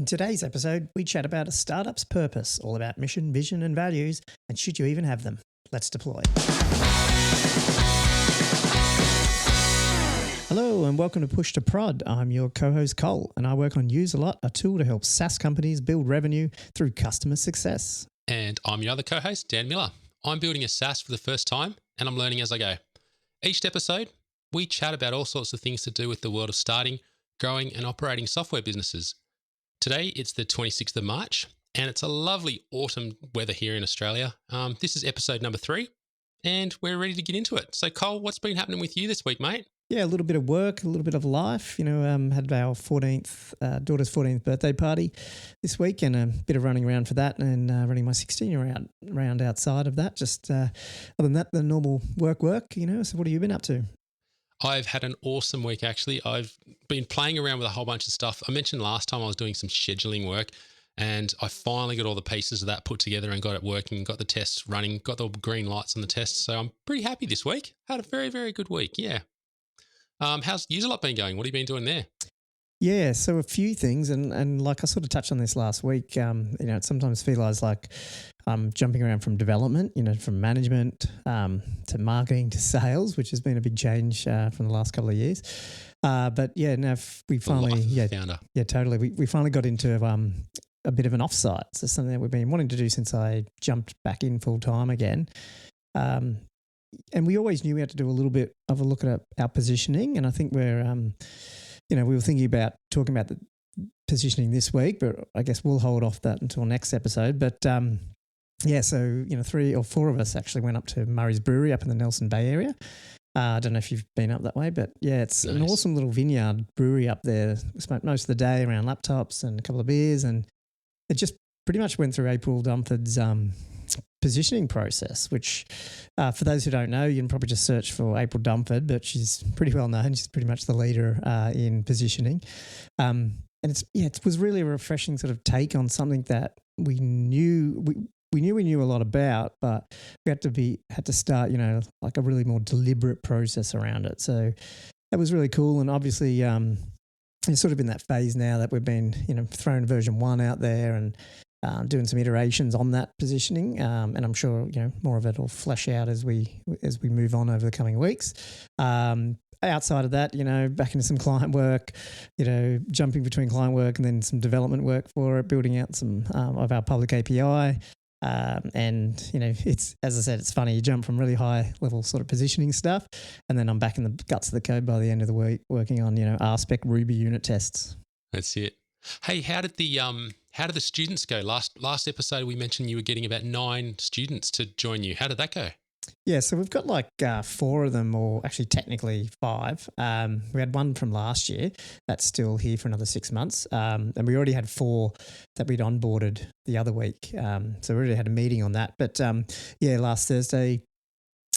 In today's episode, we chat about a startup's purpose, all about mission, vision, and values, and should you even have them. Let's deploy. Hello and welcome to Push to Prod. I'm your co-host Cole, and I work on Use a Lot, a tool to help SaaS companies build revenue through customer success. And I'm your other co-host, Dan Miller. I'm building a SaaS for the first time, and I'm learning as I go. Each episode, we chat about all sorts of things to do with the world of starting, growing, and operating software businesses. Today, it's the 26th of March, and it's a lovely autumn weather here in Australia. This is episode number 3, and we're ready to get into it. So, Cole, what's been happening with you this week, mate? Yeah, a little bit of work, a little bit of life. Had our daughter's 14th birthday party this week, and a bit of running around for that, and running my 16-year round outside of that. Just other than that, the normal work. So what have you been up to? I've had an awesome week, actually. I've been playing around with a whole bunch of stuff. I mentioned last time I was doing some scheduling work, and I finally got all the pieces of that put together and got it working, got the tests running, got the green lights on the tests. So I'm pretty happy this week. Had a very, very good week. Yeah. How's Use a Lot been going? What have you been doing there? Yeah, so a few things, and like I sort of touched on this last week, it sometimes feels like I'm jumping around from development, from management to marketing to sales, which has been a big change from the last couple of years. But yeah, now we finally, totally. We finally got into a bit of an offsite. So something that we've been wanting to do since I jumped back in full time again. And we always knew we had to do a little bit of a look at our positioning, and I think we're we were thinking about talking about the positioning this week, but I guess we'll hold off that until next episode. But so 3 or 4 of us actually went up to Murray's Brewery up in the Nelson Bay area. I don't know if you've been up that way, but yeah, it's nice. An awesome little vineyard brewery up there. We spent most of the day around laptops and a couple of beers, and it just pretty much went through April Dunford's positioning process, which for those who don't know, you can probably just search for April Dunford, but she's pretty well known. She's pretty much the leader in positioning. And it was really a refreshing sort of take on something that we knew we knew a lot about, but we had to start, like a really more deliberate process around it. So that was really cool. And obviously, it's sort of in that phase now that we've been, throwing version 1 out there and doing some iterations on that positioning, and I'm sure more of it will flesh out as we move on over the coming weeks. Outside of that, back into some client work, jumping between client work and then some development work for it, building out some of our public API. And it's, as I said, it's funny. You jump from really high level sort of positioning stuff, and then I'm back in the guts of the code by the end of the week, working on RSpec Ruby unit tests. That's it. Hey, how did the students go? Last episode we mentioned you were getting about 9 students to join you. How did that go? Yeah, so we've got like 4 of them, or actually technically 5. We had one from last year that's still here for another 6 months, and we already had 4 that we'd onboarded the other week. So we already had a meeting on that. But last Thursday,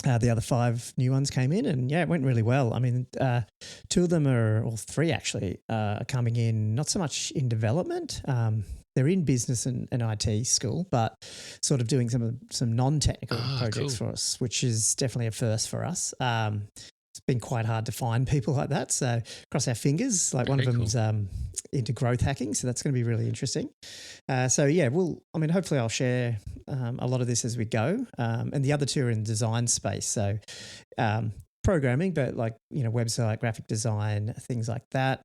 the other 5 new ones came in, and it went really well. I mean, 2 of them or 3 actually are coming in not so much in development. They're in business and IT school, but sort of doing some non-technical projects for us, which is definitely a first for us. It's been quite hard to find people like that, so cross our fingers. Like one of them's into growth hacking, so that's going to be really interesting. Hopefully I'll share a lot of this as we go. And the other 2 are in design space, so programming, but like website, graphic design, things like that.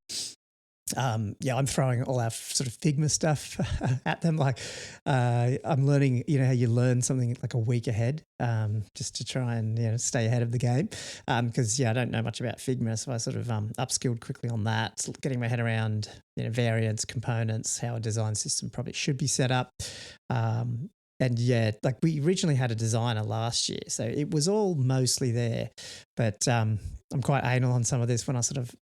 I'm throwing all our sort of Figma stuff at them. Like I'm learning, how you learn something like a week ahead, just to try and stay ahead of the game. Because I don't know much about Figma, so I sort of upskilled quickly on that, getting my head around variants, components, how a design system probably should be set up. Like we originally had a designer last year, so it was all mostly there. But I'm quite anal on some of this. When I sort of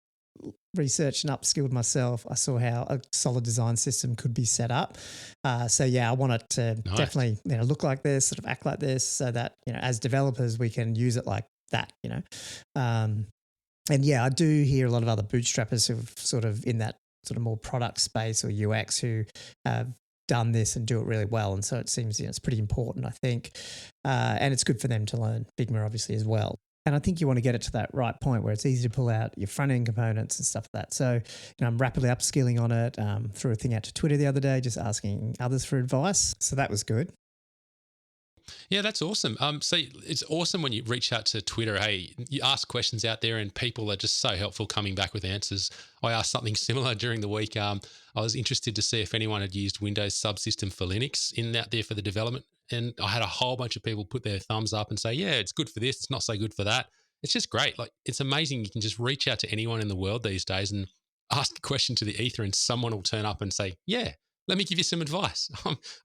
researched and upskilled myself, I saw how a solid design system could be set up. I want it to definitely look like this, sort of act like this, so that as developers we can use it like that. I do hear a lot of other bootstrappers who are sort of in that sort of more product space or UX who have done this and do it really well, and so it seems it's pretty important, I think, and it's good for them to learn Figma obviously as well. And I think you want to get it to that right point where it's easy to pull out your front end components and stuff like that. So, I'm rapidly upskilling on it. Threw a thing out to Twitter the other day, just asking others for advice. So that was good. Yeah, that's awesome. So it's awesome when you reach out to Twitter. Hey, you ask questions out there, and people are just so helpful coming back with answers. I asked something similar during the week. I was interested to see if anyone had used Windows subsystem for Linux in out there for the development, and I had a whole bunch of people put their thumbs up and say, "Yeah, it's good for this. It's not so good for that." It's just great. Like it's amazing. You can just reach out to anyone in the world these days and ask a question to the ether, and someone will turn up and say, "Yeah, let me give you some advice."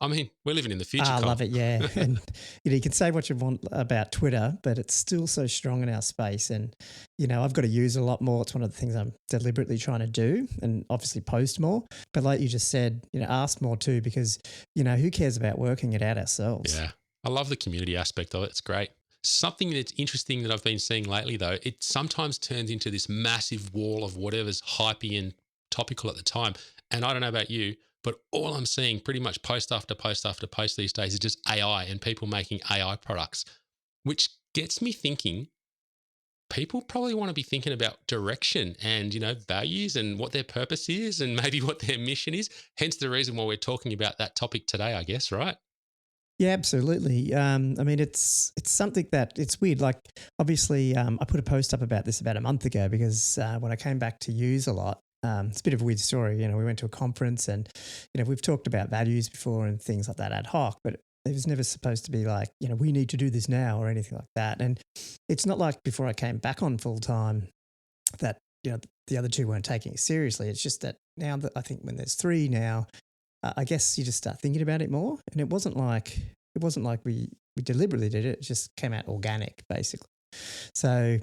I mean, we're living in the future. I Cole. love it, yeah. And you can say what you want about Twitter, but it's still so strong in our space. And, I've got to use it a lot more. It's one of the things I'm deliberately trying to do, and obviously post more. But like you just said, ask more too, because, who cares about working it out ourselves? Yeah. I love the community aspect of it. It's great. Something that's interesting that I've been seeing lately, though, it sometimes turns into this massive wall of whatever's hypey and topical at the time. And I don't know about you, but all I'm seeing pretty much post after post after post these days is just AI and people making AI products, which gets me thinking people probably want to be thinking about direction and, values and what their purpose is and maybe what their mission is. Hence the reason why we're talking about that topic today, I guess, right? Yeah, absolutely. I mean, it's something that it's weird. Like, obviously, I put a post up about this about a month ago because when I came back to use a lot, it's a bit of a weird story. We went to a conference and, we've talked about values before and things like that ad hoc, but it was never supposed to be like, we need to do this now or anything like that. And it's not like before I came back on full time that, the other two weren't taking it seriously. It's just that now that I think when there's three now, I guess you just start thinking about it more. And it wasn't like we deliberately did it. It just came out organic, basically. So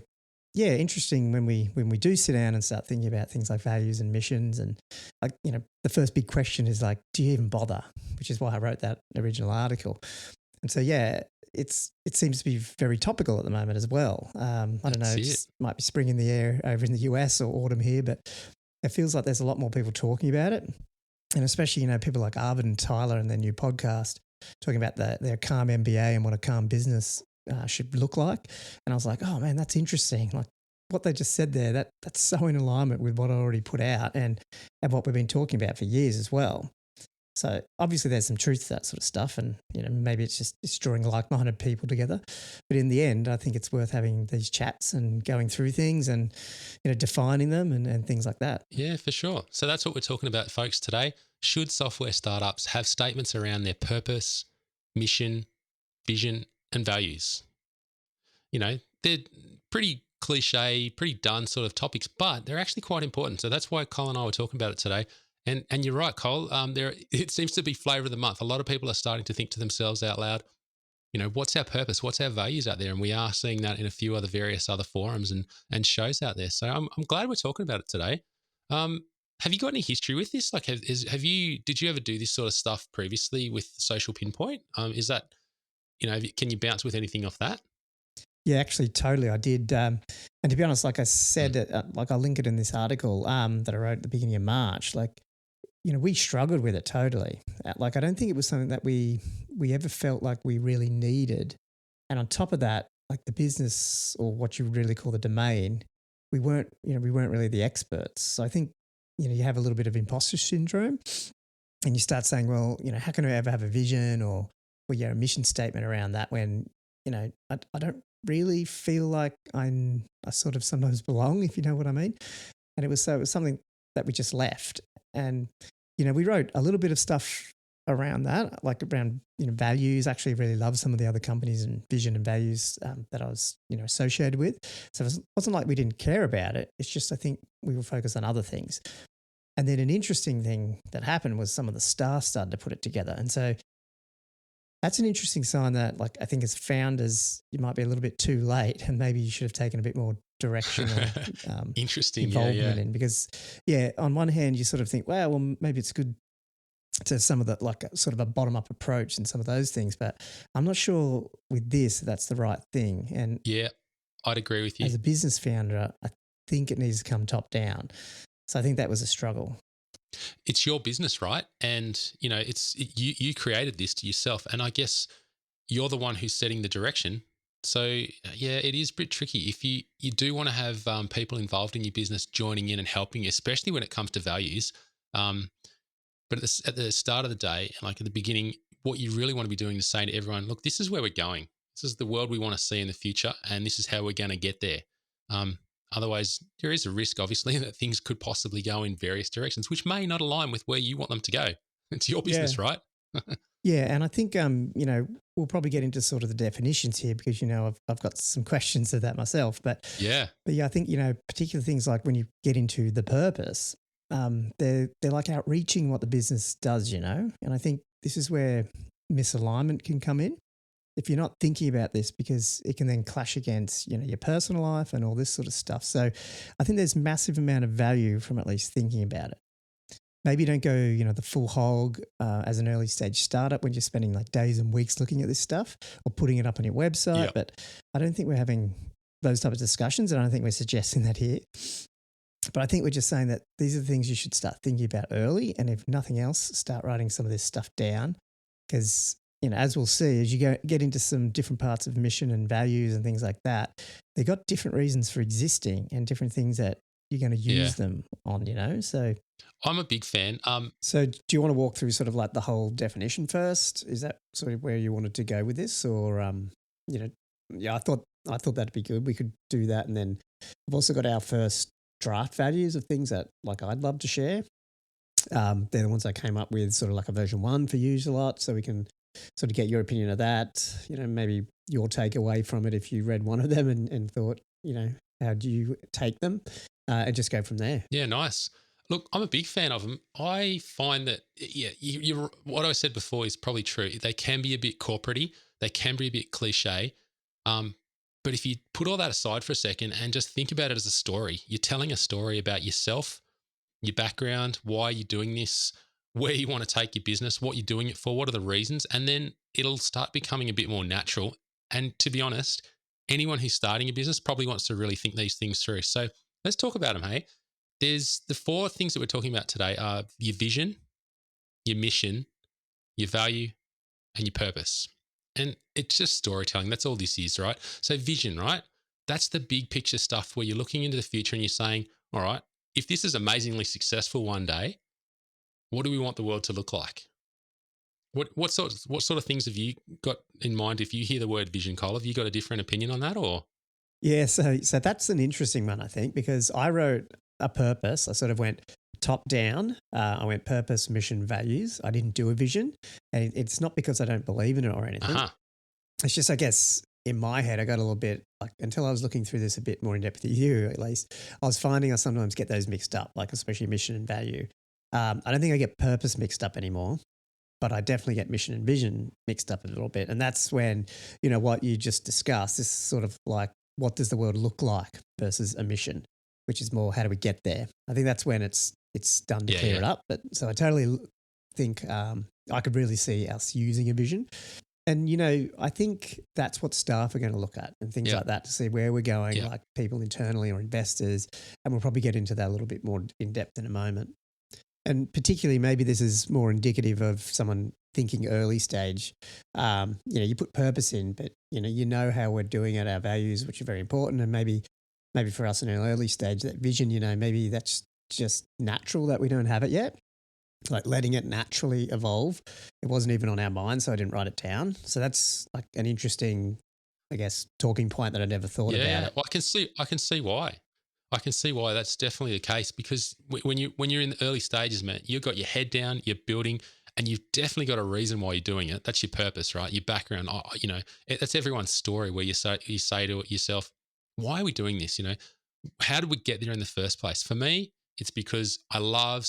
yeah, interesting when we do sit down and start thinking about things like values and missions, and like the first big question is like, do you even bother? Which is why I wrote that original article. And so yeah, it seems to be very topical at the moment as well. I don't know, it might be spring in the air over in the US or autumn here, but it feels like there's a lot more people talking about it. And especially, people like Arvid and Tyler and their new podcast talking about their calm MBA and what a calm business should look like. And I was like, oh man, that's interesting. Like what they just said there, that's so in alignment with what I already put out and what we've been talking about for years as well. So obviously there's some truth to that sort of stuff, and maybe it's drawing like-minded people together. But in the end, I think it's worth having these chats and going through things and defining them and things like that. Yeah, for sure. So that's what we're talking about, folks, today. Should software startups have statements around their purpose, mission, vision, and values? They're pretty cliche, pretty done sort of topics, but they're actually quite important. So that's why Cole and I were talking about it today. And you're right, Cole. It seems to be flavour of the month. A lot of people are starting to think to themselves out loud, what's our purpose? What's our values out there? And we are seeing that in a few other various other forums and shows out there. So I'm glad we're talking about it today. Have you got any history with this? Like, did you ever do this sort of stuff previously with Social Pinpoint? Is that, can you bounce with anything off that? Yeah, actually, totally. I did. And to be honest, like I said, like I'll link it in this article that I wrote at the beginning of March, like, we struggled with it totally. Like, I don't think it was something that we ever felt like we really needed. And on top of that, like the business, or what you would really call the domain, we weren't really the experts. So I think, you have a little bit of imposter syndrome, and you start saying, well, how can I ever have a vision or a mission statement around that when, I don't really feel like I sort of sometimes belong, if you know what I mean. And it was something that we just left. And, we wrote a little bit of stuff around that, like around, values. Actually really love some of the other companies and vision and values that I was, associated with. So it wasn't like we didn't care about it. It's just, I think we were focused on other things. And then an interesting thing that happened was some of the staff started to put it together. And so that's an interesting sign that, like, I think as founders, you might be a little bit too late, and maybe you should have taken a bit more direction or interesting involvement in. Because, on one hand, you sort of think, well, maybe it's good to some of the, like, sort of a bottom-up approach and some of those things, but I'm not sure with this that's the right thing. And yeah, I'd agree with you. As a business founder, I think it needs to come top down. So I think that was a struggle. It's your business, right? And, you created this to yourself. And I guess you're the one who's setting the direction. So yeah, it is a bit tricky. If you do want to have people involved in your business joining in and helping you, especially when it comes to values. Um, but at the start of the day, like at the beginning, what you really want to be doing is saying to everyone, look, this is where we're going. This is the world we want to see in the future, and this is how we're going to get there. Um, Otherwise, there is a risk, obviously, that things could possibly go in various directions, which may not align with where you want them to go. It's your Yeah. business, right? Yeah, and I think we'll probably get into sort of the definitions here because I've got some questions of that myself. Yeah. But yeah, I think particular things like when you get into the purpose, they're like outreaching what the business does, and I think this is where misalignment can come in if you're not thinking about this because it can then clash against your personal life and all this sort of stuff. So I think there's massive amount of value from at least thinking about it. Maybe don't go, the full hog as an early stage startup when you're spending like days and weeks looking at this stuff or putting it up on your website. Yep. But I don't think we're having those type of discussions, and I don't think we're suggesting that here. But I think we're just saying that these are the things you should start thinking about early, and if nothing else, start writing some of this stuff down because, as we'll see, as you get into some different parts of mission and values and things like that, they've got different reasons for existing and different things that you're going to use them on, so... I'm a big fan. So do you want to walk through sort of like the whole definition first? Is that sort of where you wanted to go with this? Or, I thought that'd be good. We could do that. And then I've also got our first draft values of things that like I'd love to share. They're the ones I came up with sort of like a version 1 for use a lot. So we can sort of get your opinion of that, maybe your takeaway from it if you read one of them and thought, how do you take them and just go from there. Yeah, nice. Look, I'm a big fan of them. I find that, you what I said before is probably true. They can be a bit corporate-y. They can be a bit cliche. But if you put all that aside for a second and just think about it as a story, you're telling a story about yourself, your background, why you're doing this, where you want to take your business, what you're doing it for, what are the reasons, and then it'll start becoming a bit more natural. And to be honest, anyone who's starting a business probably wants to really think these things through. So let's talk about them, hey? There's the 4 things that we're talking about today are your vision, your mission, your value, and your purpose. And it's just storytelling. That's all this is, right? So vision, right? That's the big picture stuff where you're looking into the future and you're saying, all right, if this is amazingly successful one day, what do we want the world to look like? What sort of things have you got in mind if you hear the word vision, Cole? Have you got a different opinion on that or? Yeah, so that's an interesting one, I think, because I wrote a purpose. I sort of went top down. I went purpose, mission, values. I didn't do a vision. And it's not because I don't believe in it or anything. It's just, I guess, in my head, I got a little bit, like, until I was looking through this a bit more in depth with you, at least, I was finding I sometimes get those mixed up, like especially mission and value. I don't think I get purpose mixed up anymore, but I definitely get mission and vision mixed up a little bit. And that's when, what you just discussed, this sort of like, what does the world look like versus a mission, which is more how do we get there? I think that's when it's done to clear it up. But so I totally think I could really see us using a vision. And, I think that's what staff are going to look at and things like that to see where we're going, like people internally or investors. And we'll probably get into that a little bit more in depth in a moment. And particularly maybe this is more indicative of someone thinking early stage. You put purpose in, but, you know how we're doing it, our values, which are very important. And maybe for us in an early stage, that vision, maybe that's just natural that we don't have it yet. Like letting it naturally evolve. It wasn't even on our mind, so I didn't write it down. So that's like an interesting, I guess, talking point that I never thought about it. Well, I can see why. I can see why that's definitely the case because when you're in the early stages, man, you've got your head down, you're building, and you've definitely got a reason why you're doing it. That's your purpose, right? Your background. That's everyone's story where you say to yourself, "Why are we doing this?" How did we get there in the first place? For me, it's because I love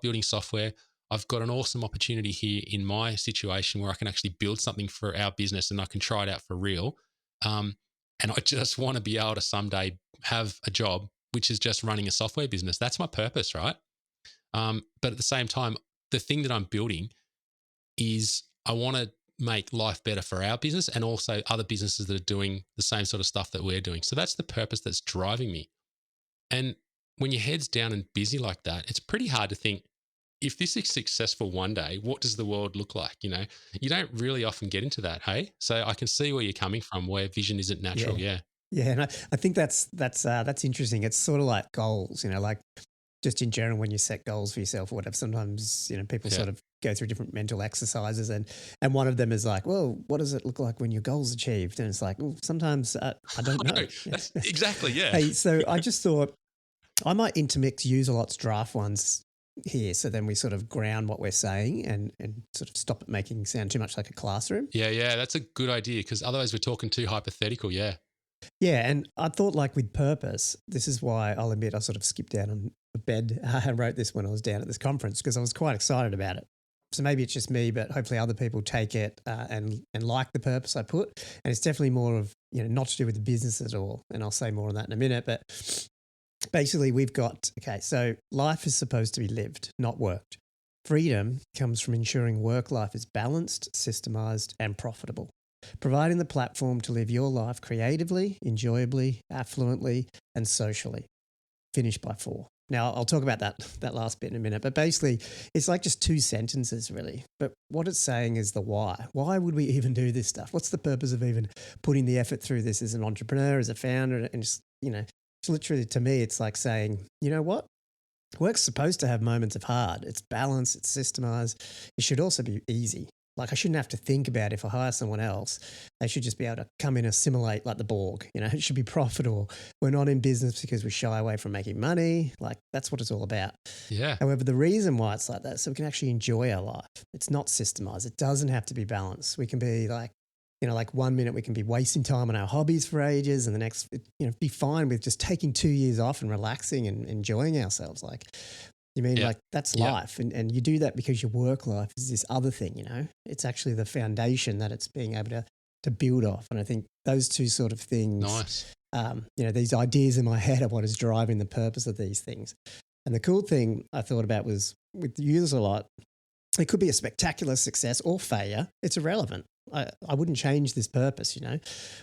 building software. I've got an awesome opportunity here in my situation where I can actually build something for our business and I can try it out for real. And I just want to be able to someday have a job which is just running a software business. That's my purpose, right? But at the same time, the thing that I'm building is I want to make life better for our business and also other businesses that are doing the same sort of stuff that we're doing. So that's the purpose that's driving me. And when your head's down and busy like that, it's pretty hard to think, if this is successful one day, what does the world look like? You don't really often get into that. Hey, so I can see where you're coming from, where vision isn't natural. Yeah. Yeah. Yeah, and I think that's interesting. It's sort of like goals, like just in general when you set goals for yourself or whatever. Sometimes people Yeah. sort of go through different mental exercises, and one of them is like, well, what does it look like when your goal's achieved? And it's like, well, sometimes I don't I know. know. That's exactly, yeah. Hey, so I just thought I might intermix use a lot's draft ones here, so then we sort of ground what we're saying and sort of stop it making sound too much like a classroom. Yeah, that's a good idea, because otherwise we're talking too hypothetical. Yeah. Yeah, and I thought like with purpose, this is why I'll admit I sort of skipped down on the bed and wrote this when I was down at this conference because I was quite excited about it. So maybe it's just me, but hopefully other people take it and like the purpose I put. And it's definitely more of, not to do with the business at all. And I'll say more on that in a minute. But basically we've got, okay, so life is supposed to be lived, not worked. Freedom comes from ensuring work life is balanced, systemized, and profitable. Providing the platform to live your life creatively, enjoyably, affluently, and socially. Finish by 4. Now, I'll talk about that last bit in a minute, but basically it's like just 2 sentences really. But what it's saying is the why. Why would we even do this stuff? What's the purpose of even putting the effort through this as an entrepreneur, as a founder? And just, it's literally, to me, it's like saying, you know what? Work's supposed to have moments of hard. It's balanced, it's systemized. It should also be easy. Like I shouldn't have to think about if I hire someone else. They should just be able to come in and assimilate like the Borg. It should be profitable. We're not in business because we shy away from making money. Like that's what it's all about. Yeah. However, the reason why it's like that is so we can actually enjoy our life. It's not systemized. It doesn't have to be balanced. We can be like, like 1 minute we can be wasting time on our hobbies for ages and the next, be fine with just taking 2 years off and relaxing and enjoying ourselves. Like, you mean like that's life and you do that because your work life is this other thing, it's actually the foundation that it's being able to build off. And I think those two sort of things, Nice. These ideas in my head of what is driving the purpose of these things. And the cool thing I thought about was with users a lot, it could be a spectacular success or failure. It's irrelevant. I wouldn't change this purpose,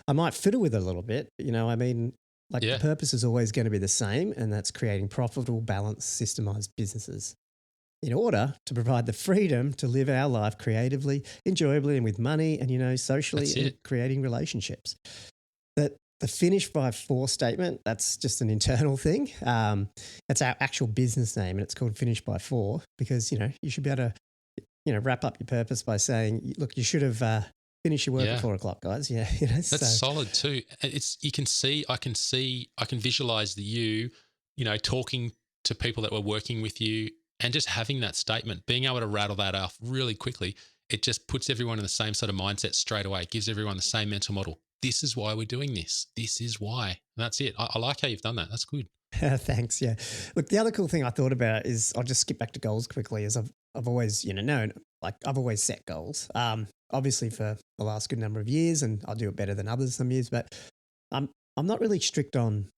I might fiddle with it a little bit, the purpose is always going to be the same, and that's creating profitable, balanced, systemized businesses in order to provide the freedom to live our life creatively, enjoyably, and with money and, socially and creating relationships. That the finish by 4 statement, that's just an internal thing. That's our actual business name, and it's called Finish by 4 because, you should be able to, wrap up your purpose by saying, look, you should have finish your work at 4 o'clock, guys. Yeah. That's solid too. I can visualize you, talking to people that were working with you and just having that statement, being able to rattle that off really quickly. It just puts everyone in the same sort of mindset straight away. It gives everyone the same mental model. This is why we're doing this. This is why. And that's it. I like how you've done that. That's good. Thanks. Yeah. Look, the other cool thing I thought about is I'll just skip back to goals quickly is I've always, known, like I've always set goals. Obviously for the last good number of years, and I'll do it better than others some years, but I'm not really strict on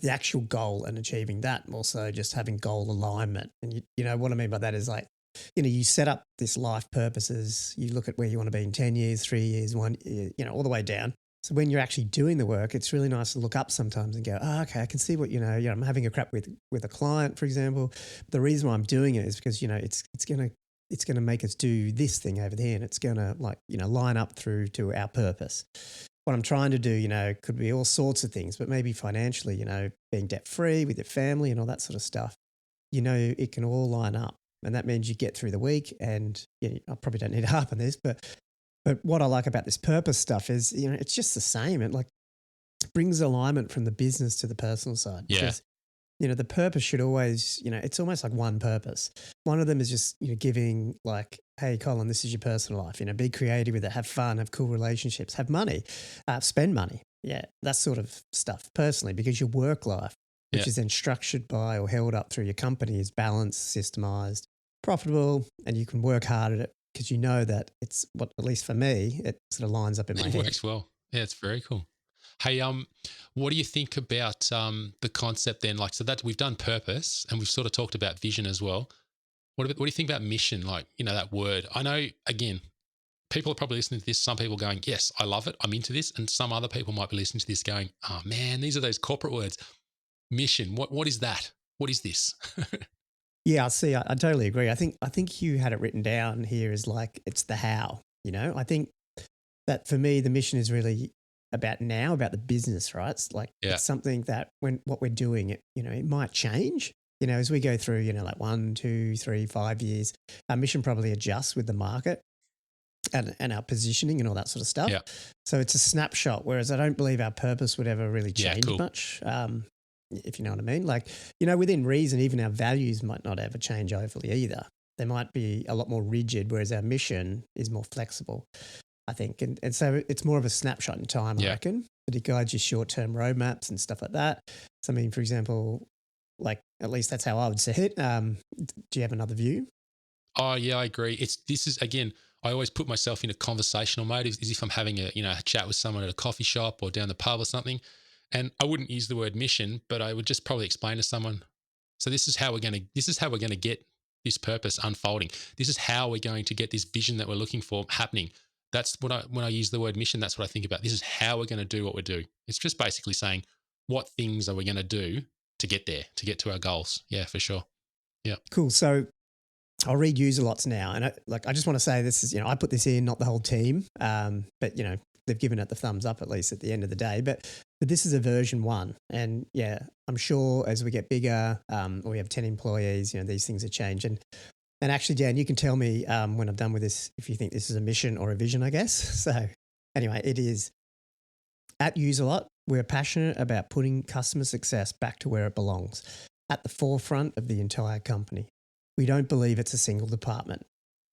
the actual goal and achieving that. More so just having goal alignment. And what I mean by that is like, you set up this life purposes, you look at where you want to be in 10 years, 3 years, 1 year, all the way down. So when you're actually doing the work, it's really nice to look up sometimes and go, oh, okay, I can see what, I'm having a crap with a client, for example. The reason why I'm doing it is because, it's going to make us do this thing over there, and it's going to line up through to our purpose. What I'm trying to do, could be all sorts of things, but maybe financially, being debt free with your family and all that sort of stuff, it can all line up. And that means you get through the week and I probably don't need to harp on this, but what I like about this purpose stuff is, it's just the same. It like brings alignment from the business to the personal side. Yeah. Because, the purpose should always, it's almost like one purpose. One of them is just, giving like, hey, Colin, this is your personal life, be creative with it, have fun, have cool relationships, have money, spend money. Yeah. That sort of stuff personally, because your work life, which is then structured by or held up through your company, is balanced, systemized, profitable, and you can work hard at it because that it's what, at least for me, it sort of lines up in my head. It works well. Yeah, it's very cool. Hey, what do you think about the concept then? Like, so that we've done purpose and we've sort of talked about vision as well. What do you think about mission? Like, that word. I know, again, people are probably listening to this. Some people going, yes, I love it, I'm into this. And some other people might be listening to this going, oh man, these are those corporate words. Mission. What is that? What is this? Yeah, see, I totally agree. I think you had it written down here as like it's the how. I think that for me, the mission is really about now, about the business, right? It's like Yeah. it's something that when what we're doing, it might change. As we go through, like 1, 2, 3, 5 years, our mission probably adjusts with the market and our positioning and all that sort of stuff. Yeah. So it's a snapshot. Whereas I don't believe our purpose would ever really Yeah. change Cool. much. If you know what I mean. Like, within reason, even our values might not ever change overly either. They might be a lot more rigid, whereas our mission is more flexible, I think. And so it's more of a snapshot in time, I Yeah. reckon. But it guides your short-term roadmaps and stuff like that. So, I mean, for example, like at least that's how I would say it. Do you have another view? Oh yeah, I agree. This is again, I always put myself in a conversational mode as if I'm having a chat with someone at a coffee shop or down the pub or something. And I wouldn't use the word mission, but I would just probably explain to someone, so this is how we're gonna get this purpose unfolding. This is how we're going to get this vision that we're looking for happening. That's when I use the word mission, that's what I think about. This is how we're going to do what we do. It's just basically saying what things are we going to do to get there, to get to our goals. Yeah, for sure. Yeah. Cool. So I'll read user lots now. And I just want to say this is, I put this in, not the whole team. But, they've given it the thumbs up at least at the end of the day. But this is a version 1. And yeah, I'm sure as we get bigger, or we have 10 employees, these things are changing. And actually, Dan, you can tell me when I'm done with this, if you think this is a mission or a vision, I guess. So anyway, it is at Userlot. We're passionate about putting customer success back to where it belongs, at the forefront of the entire company. We don't believe it's a single department.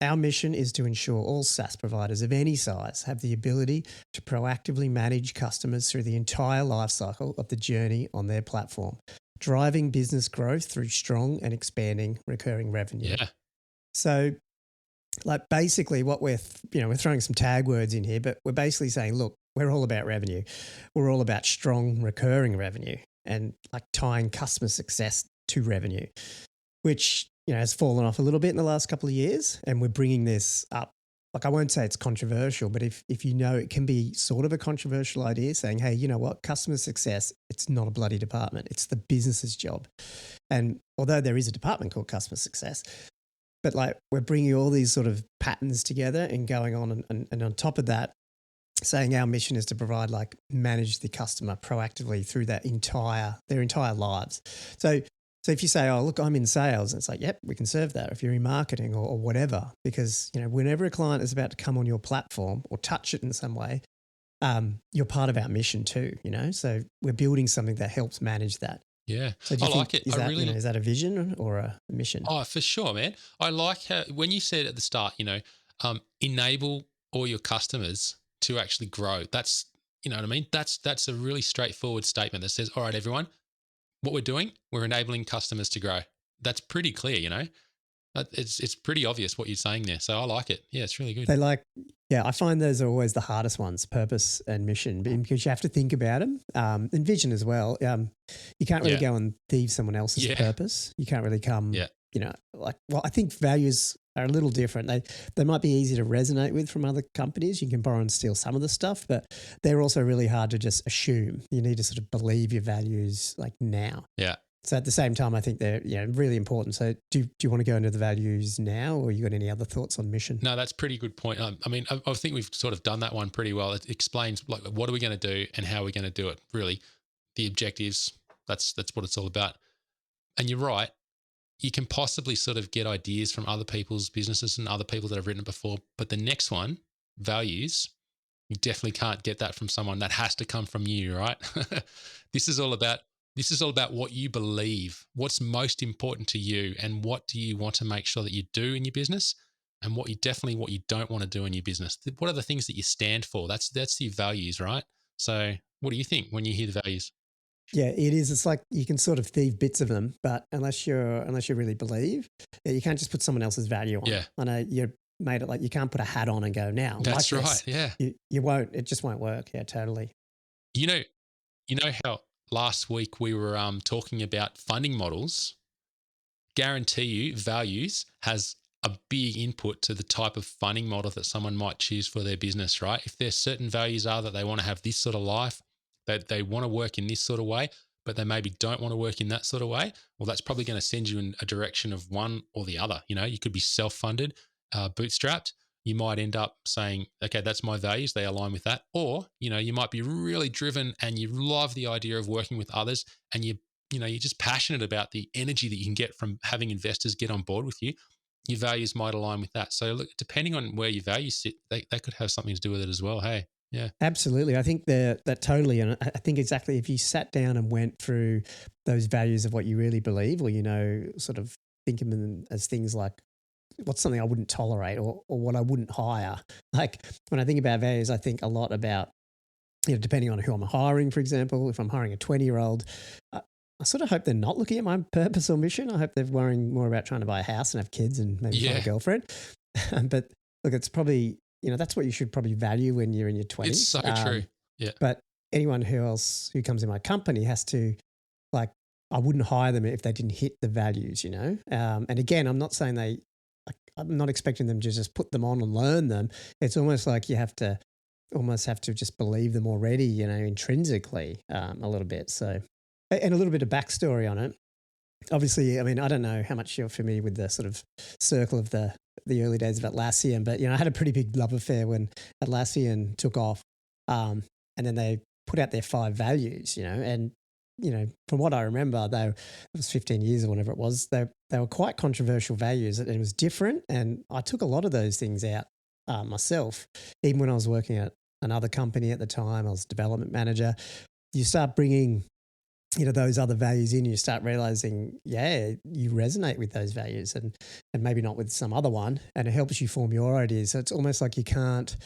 Our mission is to ensure all SaaS providers of any size have the ability to proactively manage customers through the entire lifecycle of the journey on their platform, driving business growth through strong and expanding recurring revenue. Yeah. So, like basically what we're throwing some tag words in here, but we're basically saying, look, we're all about revenue. We're all about strong recurring revenue and like tying customer success to revenue, which has fallen off a little bit in the last couple of years, and we're bringing this up. Like, I won't say it's controversial, but if it can be sort of a controversial idea, saying, hey, you know what, customer success, it's not a bloody department. It's the business's job. And although there is a department called customer success, but like we're bringing all these sort of patterns together and going on, and on top of that, saying our mission is to provide, like, manage the customer proactively through their entire lives. So if you say, oh, look, I'm in sales, it's like, yep, we can serve that. If you're in marketing or whatever, because, whenever a client is about to come on your platform or touch it in some way, you're part of our mission too, So we're building something that helps manage that. Yeah. So do you I think, like it. is I that, really is that a vision or a mission? Oh, for sure, man. I like how when you said at the start, enable all your customers to actually grow. That's, you know what I mean? That's a really straightforward statement that says, all right, everyone, what we're doing, we're enabling customers to grow. That's pretty clear. It's pretty obvious what you're saying there. So I like it. Yeah, it's really good. I find those are always the hardest ones, purpose and mission, because you have to think about them, and vision as well. You can't really go and thieve someone else's purpose. You can't really come, I think values are a little different. They might be easy to resonate with from other companies. You can borrow and steal some of the stuff, but they're also really hard to just assume. You need to sort of believe your values like now. Yeah. So at the same time, I think they're really important. So do you want to go into the values now, or you got any other thoughts on mission? No, that's a pretty good point. I mean, I think we've sort of done that one pretty well. It explains like what are we going to do and how we're going to do it. Really, the objectives. That's what it's all about. And you're right. You can possibly sort of get ideas from other people's businesses and other people that have written it before. But the next one, values, you definitely can't get that from someone. That has to come from you, right? This is all about what you believe, what's most important to you, and what do you want to make sure that you do in your business, and what you don't want to do in your business. What are the things that you stand for? That's your values, right? So what do you think when you hear the values? Yeah, it is. It's like you can sort of thieve bits of them, but unless you really believe, you can't just put someone else's value on. Yeah. I know you made it like you can't put a hat on and go now. That's like right. this. Yeah. You won't. It just won't work. Yeah, totally. You know how last week we were talking about funding models. Guarantee you, values has a big input to the type of funding model that someone might choose for their business, right? If there's certain values are that they want to have this sort of life, that they want to work in this sort of way, but they maybe don't want to work in that sort of way, well, that's probably going to send you in a direction of one or the other. You could be self-funded, bootstrapped. You might end up saying, okay, that's my values. They align with that. Or, you might be really driven and you love the idea of working with others, and you're just passionate about the energy that you can get from having investors get on board with you. Your values might align with that. So look, depending on where your values sit, they could have something to do with it as well. Hey, yeah. Absolutely. I think that totally. And I think exactly if you sat down and went through those values of what you really believe, or, sort of think of them as things like, what's something I wouldn't tolerate, or what I wouldn't hire. Like when I think about values, I think a lot about, depending on who I'm hiring, for example, if I'm hiring a 20-year-old, I sort of hope they're not looking at my purpose or mission. I hope they're worrying more about trying to buy a house and have kids and maybe find a girlfriend. But look, it's probably, that's what you should probably value when you're in your 20s. It's so true. Yeah. But anyone who comes in my company has to, like, I wouldn't hire them if they didn't hit the values, And again, I'm not saying I'm not expecting them to just put them on and learn them. It's almost like you have to just believe them already, intrinsically, a little bit. So, and a little bit of backstory on it. Obviously, I mean, I don't know how much you're familiar with the sort of circle of the early days of Atlassian, but, I had a pretty big love affair when Atlassian took off, and then they put out their 5 values, and, from what I remember, it was 15 years or whatever it was, they were quite controversial values, and it was different. And I took a lot of those things out myself, even when I was working at another company at the time. I was development manager. You start bringing, those other values in, you start realizing, you resonate with those values and maybe not with some other one, and it helps you form your ideas. So it's almost like you can't,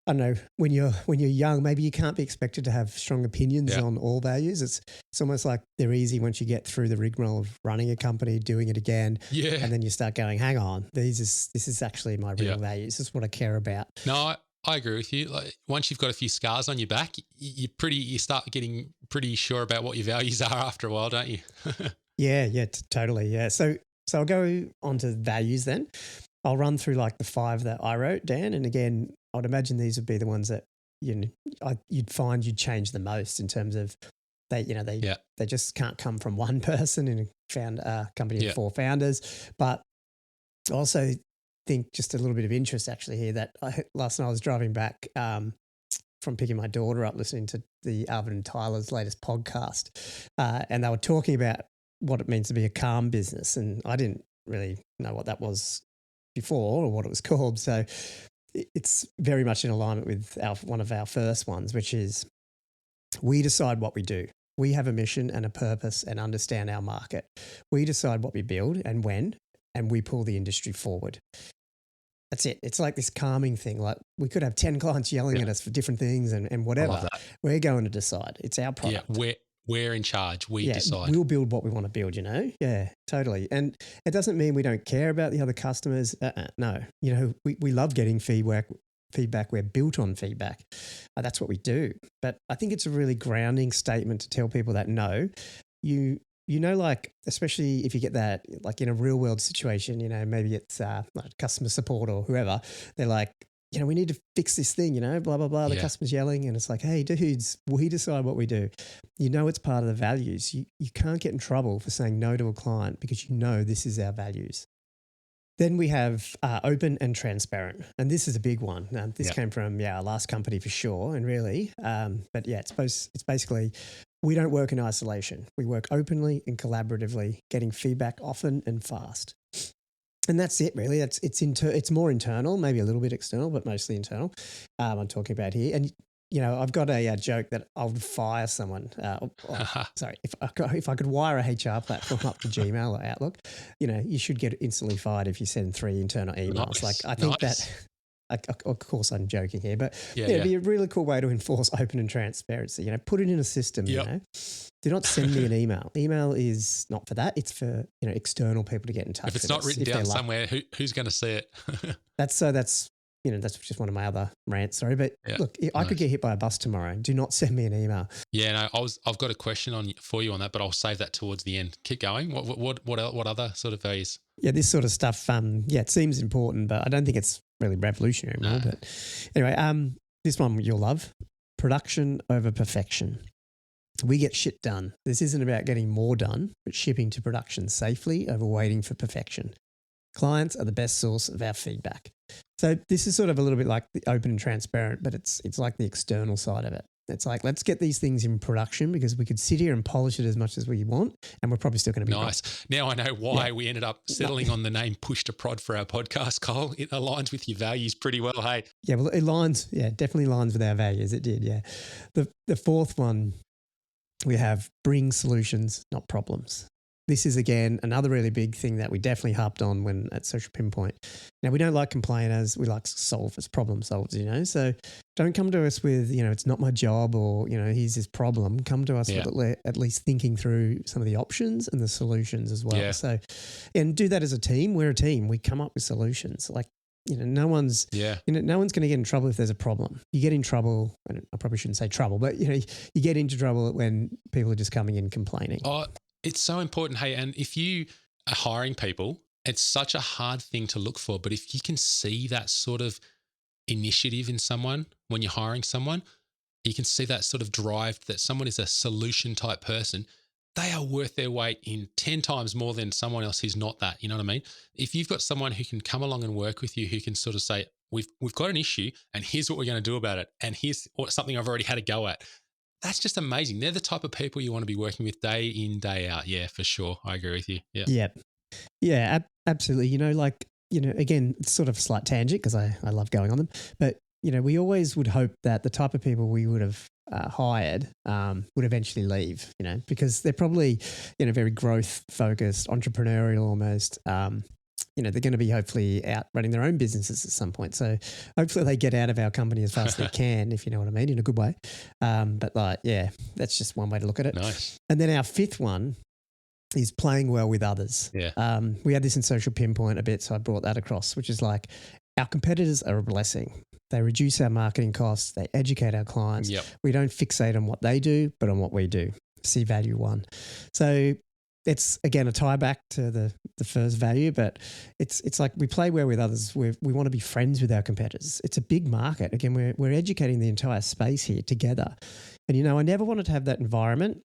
I don't know, when you're young, maybe you can't be expected to have strong opinions on all values. It's almost like they're easy once you get through the rigmarole of running a company, doing it again. Yeah. And then you start going, hang on, this is actually my real values. This is what I care about. No, I agree with you. Like, once you've got a few scars on your back, you start getting pretty sure about what your values are after a while, don't you? Totally. Yeah. So I'll go on to values then. I'll run through like the 5 that I wrote, Dan. And again, I'd imagine these would be the ones that you'd find you'd change the most in terms of they just can't come from one person in a company of 4 founders. But I also think just a little bit of interest actually here that last night I was driving back from picking my daughter up, listening to the Alvin and Tyler's latest podcast, and they were talking about what it means to be a calm business, and I didn't really know what that was before or what it was called. So it's very much in alignment with one of our first ones, which is we decide what we do. We have a mission and a purpose and understand our market. We decide what we build and when, and we pull the industry forward. That's it. It's like this calming thing. Like we could have 10 clients yelling at us for different things and whatever. We're going to decide. It's our product. Yeah, we're in charge. We decide. We'll build what we want to build, Yeah, totally. And it doesn't mean we don't care about the other customers. No. We love getting feedback. We're built on feedback. That's what we do. But I think it's a really grounding statement to tell people that no, like, especially if you get that, like in a real world situation, maybe it's like customer support or whoever, they're like, we need to fix this thing, blah, blah, blah. The customer's yelling and it's like, hey, dudes, we decide what we do. It's part of the values. You can't get in trouble for saying no to a client because this is our values. Then we have open and transparent. And this is a big one. This came from, our last company for sure. And really, but it's basically, we don't work in isolation. We work openly and collaboratively, getting feedback often and fast. And that's it, really. It's more internal, maybe a little bit external, but mostly internal. I'm talking about here. And I've got a joke that I would fire someone. Sorry, if I could wire a HR platform up to Gmail or Outlook, you should get instantly fired if you send 3 internal emails. Nice. I think that. Of course, I'm joking here, but it'd be a really cool way to enforce open and transparency. Put it in a system. Do not send me an email. Email is not for that. It's for external people to get in touch. If it's not written down somewhere, who's going to see it? That's just one of my other rants. Sorry, but look, I could get hit by a bus tomorrow. Do not send me an email. Yeah, no, I've got a question for you on that, but I'll save that towards the end. Keep going. What other sort of values? Yeah, this sort of stuff. It seems important, but I don't think it's really revolutionary anymore. But anyway, this one you'll love: production over perfection. We get shit done. This isn't about getting more done, but shipping to production safely over waiting for perfection. Clients are the best source of our feedback. So this is sort of a little bit like the open and transparent, but it's like the external side of it. It's like, let's get these things in production because we could sit here and polish it as much as we want and we're probably still going to be nice. Wrong. Now I know why we ended up settling on the name Push to Prod for our podcast, Cole. It aligns with your values pretty well, hey? Yeah, well, it aligns, definitely aligns with our values. It did, yeah. The fourth one, we have bring solutions, not problems. This is, again, another really big thing that we definitely harped on when at Social Pinpoint. Now, we don't like complainers. We like solvers, problem solvers, So don't come to us with, it's not my job or, here's this problem. Come to us with at least thinking through some of the options and the solutions as well. Yeah. So, and do that as a team. We're a team. We come up with solutions. Like, no one's no one's going to get in trouble if there's a problem. You get in trouble, and I probably shouldn't say trouble, but, you get into trouble when people are just coming in complaining. Oh, it's so important. Hey, and if you are hiring people, it's such a hard thing to look for. But if you can see that sort of initiative in someone when you're hiring someone, you can see that sort of drive that someone is a solution type person. They are worth their weight in 10 times more than someone else who's not that. You know what I mean? If you've got someone who can come along and work with you, who can sort of say, we've got an issue and here's what we're going to do about it. And here's something I've already had a go at. That's just amazing. They're the type of people you want to be working with day in, day out. Yeah, for sure. I agree with you. Yeah. Yeah, absolutely. Again, it's sort of a slight tangent because I love going on them. But, we always would hope that the type of people we would have hired would eventually leave, because they're probably, very growth focused, entrepreneurial almost. They're going to be hopefully out running their own businesses at some point. So hopefully they get out of our company as fast as they can, if you know what I mean, in a good way. But that's just one way to look at it. Nice. And then our fifth one is playing well with others. Yeah. We had this in Social Pinpoint a bit, so I brought that across, which is like our competitors are a blessing. They reduce our marketing costs. They educate our clients. Yep. We don't fixate on what they do, but on what we do. See value one. So it's, again, a tie back to the first value, but it's like we play well with others. We want to be friends with our competitors. It's a big market. Again, we're educating the entire space here together. And, I never wanted to have that environment,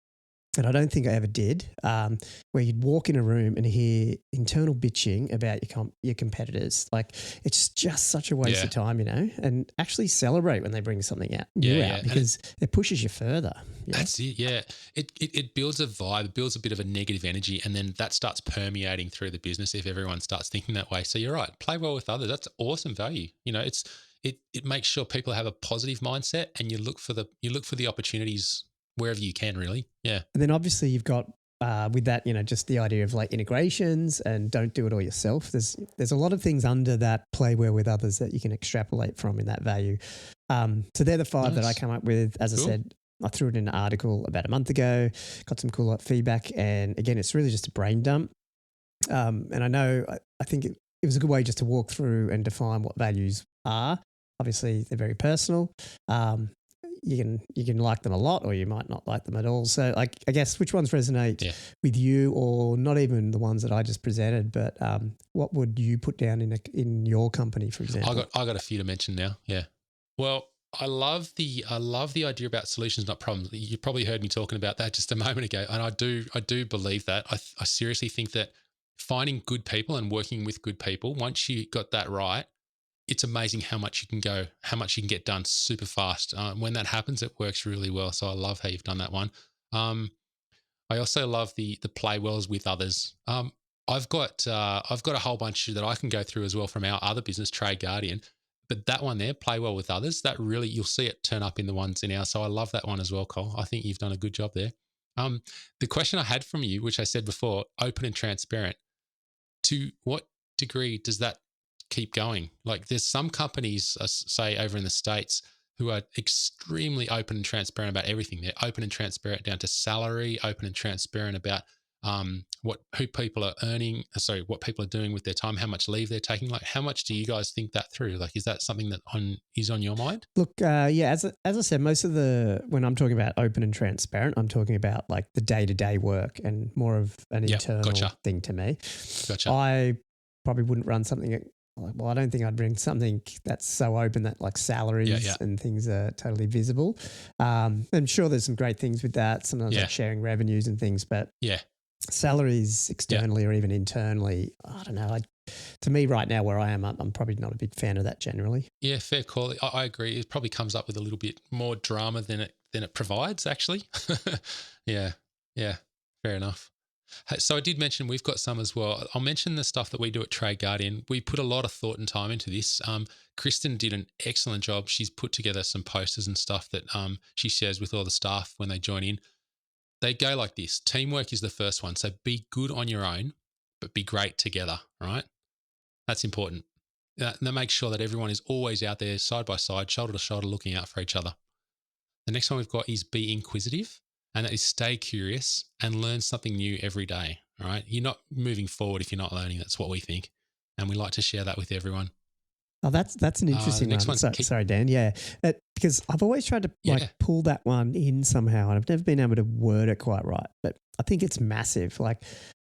and I don't think I ever did, where you'd walk in a room and hear internal bitching about your competitors. Like, it's just such a waste of time, and actually celebrate when they bring something out because it pushes you further. That's it, yeah. It builds a vibe, it builds a bit of a negative energy, and then that starts permeating through the business if everyone starts thinking that way. So you're right, play well with others. That's awesome value. It makes sure people have a positive mindset, and you look for the opportunities wherever you can, really. Yeah. And then obviously you've got with that, just the idea of like integrations and don't do it all yourself. There's a lot of things under that play well with others that you can extrapolate from in that value. So they're the five that I come up with. As I said, I threw it in an article about a month ago, got some cool feedback. And again, it's really just a brain dump. And I think it was a good way just to walk through and define what values are. Obviously, they're very personal. You can like them a lot, or you might not like them at all. So, I guess which ones resonate with you, or not even the ones that I just presented, but what would you put down in your company, for example? I got a few to mention now. Yeah. Well, I love the idea about solutions, not problems. You probably heard me talking about that just a moment ago, and I do believe that. I seriously think that finding good people and working with good people, once you got that right, it's amazing how much you can get done super fast. When that happens, it works really well. So I love how you've done that one. I also love the play wells with others. I've got a whole bunch that I can go through as well from our other business, Trade Guardian. But that one there, play well with others, that really, you'll see it turn up in the ones in ours. So I love that one as well, Cole. I think you've done a good job there. The question I had from you, which I said before, open and transparent. To what degree does that keep going? Like, there's some companies, say over in the States, who are extremely open and transparent about everything. They're open and transparent down to salary, open and transparent about what people are doing with their time, how much leave they're taking. Like, how much do you guys think that through? Like, is that something that is on your mind? Look, as I said, when I'm talking about open and transparent, I'm talking about like the day-to-day work and more of an internal thing to me. Gotcha. I probably wouldn't run something well, I don't think I'd bring something that's so open that like salaries and things are totally visible. I'm sure there's some great things with that. Sometimes like sharing revenues and things, but salaries externally or even internally, I don't know. To me right now where I am, I'm probably not a big fan of that generally. Yeah, fair call. I agree. It probably comes up with a little bit more drama than it provides actually. Yeah, fair enough. So I did mention we've got some as well. I'll mention the stuff that we do at Trade Guardian. We put a lot of thought and time into this. Kristen did an excellent job. She's put together some posters and stuff that she shares with all the staff when they join in. They go like this. Teamwork is the first one. So be good on your own, but be great together, right? That's important. That makes sure that everyone is always out there side by side, shoulder to shoulder, looking out for each other. The next one we've got is be inquisitive, and that is stay curious and learn something new every day, all right? You're not moving forward if you're not learning. That's what we think. And we like to share that with everyone. Oh, that's an interesting one. Sorry, Dan. Yeah, because I've always tried to pull that one in somehow, and I've never been able to word it quite right. But I think it's massive. Like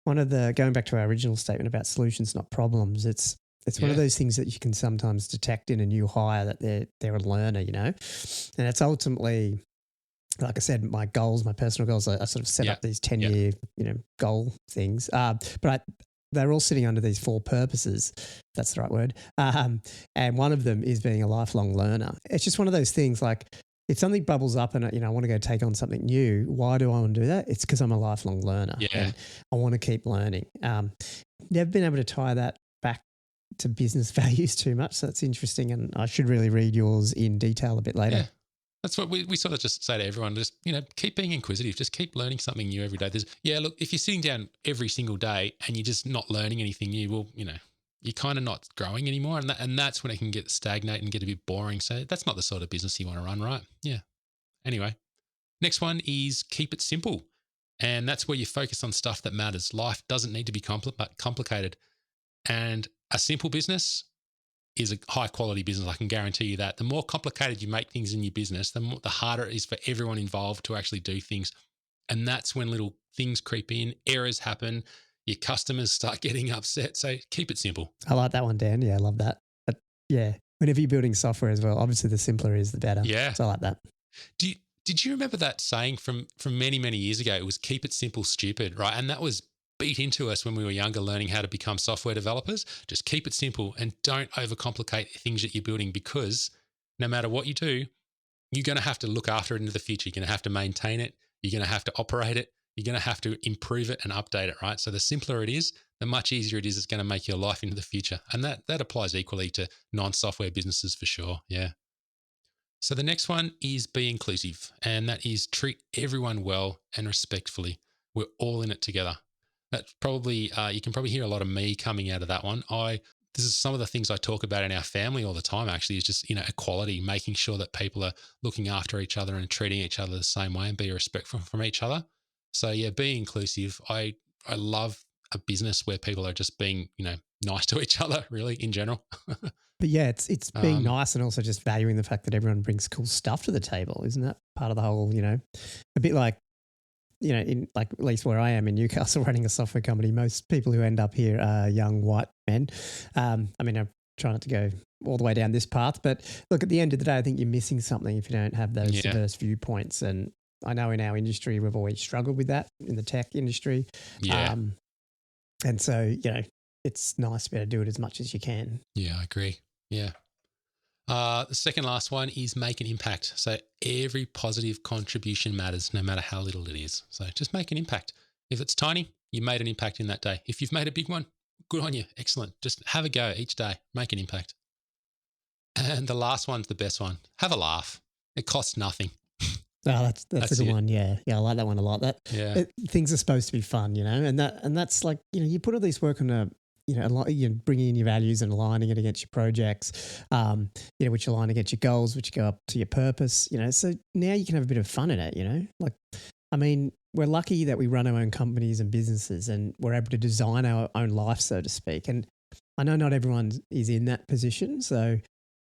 going back to our original statement about solutions, not problems. It's one of those things that you can sometimes detect in a new hire that they're a learner, and it's ultimately, like I said, my personal goals. I sort of set up these 10-year, goal things. But they're all sitting under these 4 purposes. That's the right word. And one of them is being a lifelong learner. It's just one of those things. Like if something bubbles up and I want to go take on something new, why do I want to do that? It's because I'm a lifelong learner. Yeah. And I want to keep learning. Never been able to tie that back to business values too much. So that's interesting. And I should really read yours in detail a bit later. Yeah. That's what we sort of just say to everyone, just, keep being inquisitive, just keep learning something new every day. Look, if you're sitting down every single day and you're just not learning anything new, well, you're kind of not growing anymore. And that's when it can get stagnate and get a bit boring. So that's not the sort of business you want to run, right? Yeah. Anyway, next one is keep it simple. And that's where you focus on stuff that matters. Life doesn't need to be complicated. And a simple business is a high quality business. I can guarantee you that. The more complicated you make things in your business, the harder it is for everyone involved to actually do things. And that's when little things creep in, errors happen, your customers start getting upset. So keep it simple. I like that one, Dan. Yeah, I love that. But whenever you're building software as well, obviously the simpler is the better. Yeah. So I like that. Did you remember that saying from many, many years ago? It was keep it simple, stupid, right? And that was beat into us when we were younger, learning how to become software developers. Just keep it simple and don't overcomplicate things that you're building, because no matter what you do, you're going to have to look after it into the future. You're going to have to maintain it. You're going to have to operate it. You're going to have to improve it and update it, right? So the simpler it is, the much easier it is. It's going to make your life into the future. And that applies equally to non-software businesses for sure. Yeah. So the next one is be inclusive, and that is treat everyone well and respectfully. We're all in it together. That's probably, you can probably hear a lot of me coming out of that one. This is some of the things I talk about in our family all the time, actually, is just, equality, making sure that people are looking after each other and treating each other the same way and be respectful from each other. So yeah, be inclusive. I love a business where people are just being, nice to each other, really, in general. But yeah, it's being nice and also just valuing the fact that everyone brings cool stuff to the table. Isn't that part of the whole, a bit like, in like at least where I am in Newcastle running a software company, most people who end up here are young white men. I try not to go all the way down this path, but look, at the end of the day, I think you're missing something if you don't have those diverse viewpoints. And I know in our industry, we've always struggled with that in the tech industry. Yeah. And so, it's nice to be able to do it as much as you can. Yeah, I agree. Yeah. The second last one is make an impact. So every positive contribution matters, no matter how little it is. So just make an impact. If it's tiny, you made an impact in that day. If you've made a big one, good on you. Excellent. Just have a go each day. Make an impact. And the last one's the best one. Have a laugh. It costs nothing. Oh, that's a good one. Yeah. I like that one a lot. Things are supposed to be fun, and that's like, you put all this work on bringing in your values and aligning it against your projects, which align against your goals, which go up to your purpose, so now you can have a bit of fun in it, we're lucky that we run our own companies and businesses and we're able to design our own life, so to speak. And I know not everyone is in that position. So,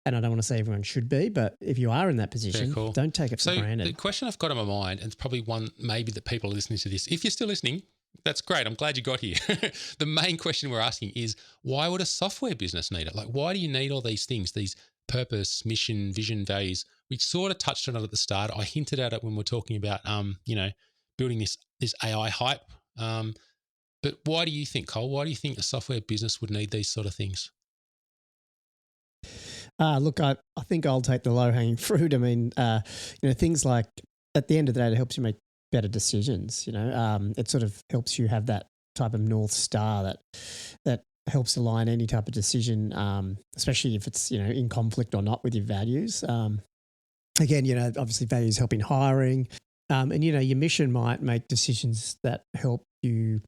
and I don't want to say everyone should be, but if you are in that position, don't take it for granted. The question I've got on my mind, and it's probably one maybe that people are listening to this, if you're still listening, That's great. I'm glad you got here. The main question we're asking is, why would a software business need it? Like, why do you need all these things, these purpose, mission, vision, values? We sort of touched on it at the start. I hinted at it when we're talking about, building this AI hype. But why do you think, Cole? Why do you think a software business would need these sort of things? Look, I think I'll take the low-hanging fruit. I mean, things like at the end of the day, it helps you make better decisions. It sort of helps you have that type of North Star that helps align any type of decision, especially if it's, in conflict or not with your values. Again, obviously values help in hiring. And, your mission might make decisions that help you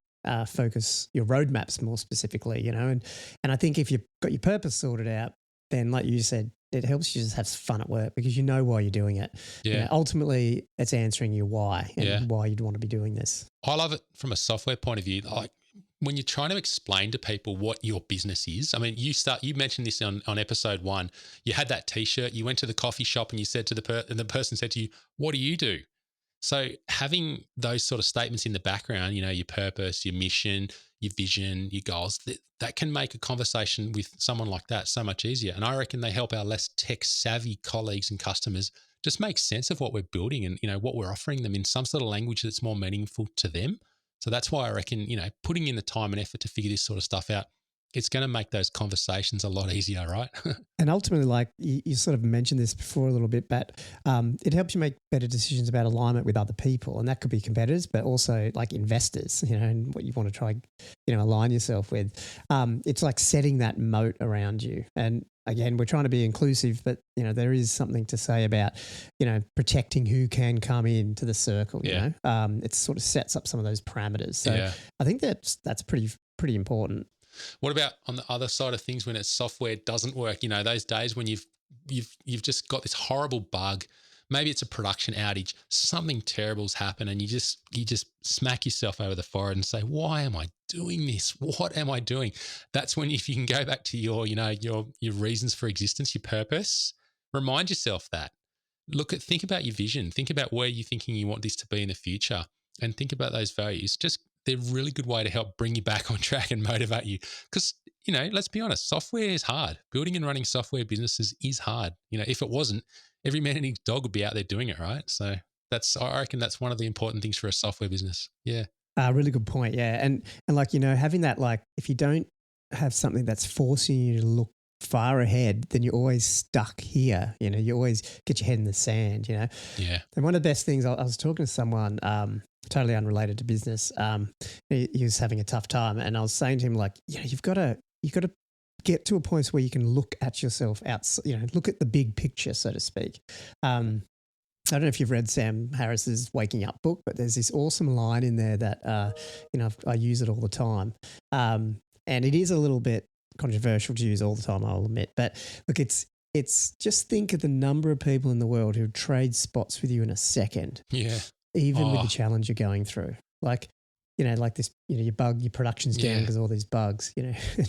focus your roadmaps more specifically, and I think if you've got your purpose sorted out, then like you said, it helps you just have fun at work because you know why you're doing it. Yeah. Ultimately, it's answering your why and why you'd want to be doing this. I love it from a software point of view. Like when you're trying to explain to people what your business is. I mean, you mentioned this on episode 1. You had that T-shirt. You went to the coffee shop and you said to the person said to you, "What do you do?" So having those sort of statements in the background, your purpose, your mission, your vision, your goals, that can make a conversation with someone like that so much easier. And I reckon they help our less tech savvy colleagues and customers just make sense of what we're building and, what we're offering them in some sort of language that's more meaningful to them. So that's why I reckon, putting in the time and effort to figure this sort of stuff out, it's going to make those conversations a lot easier, right? And ultimately, like you sort of mentioned this before a little bit, but it helps you make better decisions about alignment with other people. And that could be competitors, but also like investors, and what you want to try, align yourself with. It's like setting that moat around you. And again, we're trying to be inclusive, but, there is something to say about, protecting who can come into the circle, it sort of sets up some of those parameters. So I think that's pretty important. What about on the other side of things when its software doesn't work? Those days when you've just got this horrible bug. Maybe it's a production outage. Something terrible's happened, and you just smack yourself over the forehead and say, "Why am I doing this? What am I doing?" That's when, if you can go back to your reasons for existence, your purpose, remind yourself that. Think about your vision. Think about where you're thinking you want this to be in the future, and think about those values. They're a really good way to help bring you back on track and motivate you. Because, let's be honest, software is hard. Building and running software businesses is hard. If it wasn't, every man and his dog would be out there doing it, right? So I reckon that's one of the important things for a software business. Yeah. Really good point. Yeah. And like, having that, like, if you don't have something that's forcing you to look far ahead, then you're always stuck here. You always get your head in the sand, Yeah. And one of the best things, I was talking to someone, totally unrelated to business. He was having a tough time, and I was saying to him, like, you've got to get to a point where you can look at yourself look at the big picture, so to speak. I don't know if you've read Sam Harris's Waking Up book, but there's this awesome line in there that I use it all the time, and it is a little bit controversial to use all the time, I'll admit. But look, it's just think of the number of people in the world who trade spots with you in a second. Yeah. Even with the challenge you're going through. Like, like this, your production's down because all these bugs,